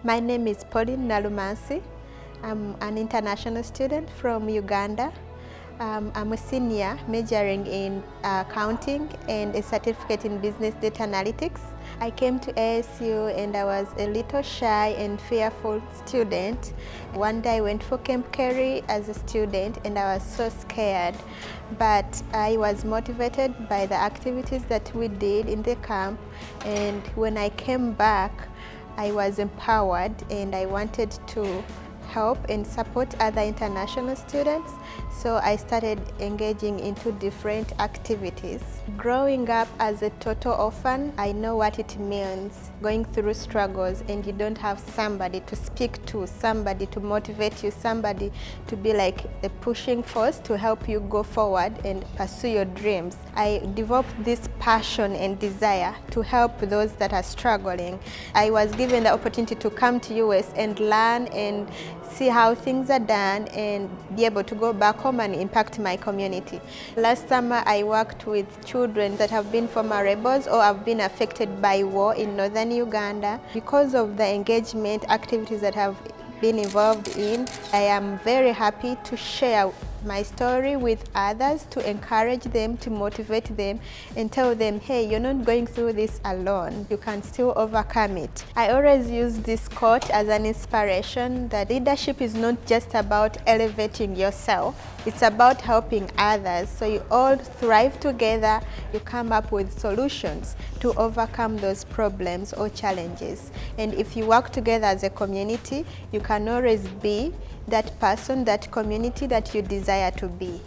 My name is Pauline Nalumansi. I'm an international student from Uganda. I'm a senior majoring in accounting and a certificate in business data analytics. I came to ASU and I was a little shy and fearful student. One day I went for Camp Carey as a student and I was so scared. But I was motivated by the activities that we did in the camp, and when I came back, I was empowered and I wanted to help and support other international students, so I started engaging into different activities. Growing up as a total orphan, I know what it means going through struggles and you don't have somebody to speak to, somebody to motivate you, somebody to be like a pushing force to help you go forward and pursue your dreams. I developed this passion and desire to help those that are struggling. I was given the opportunity to come to US and learn and see how things are done and be able to go back home and impact my community. Last summer I worked with children that have been former rebels or have been affected by war in northern Uganda. Because of the engagement activities that have been involved in, I am very happy to share my story with others, to encourage them, to motivate them and tell them, hey, you're not going through this alone. You can still overcome it. I always use this quote as an inspiration that leadership is not just about elevating yourself, it's about helping others. So you all thrive together, you come up with solutions to overcome those problems or challenges. And if you work together as a community, you can always be that person, that community that you desire to be.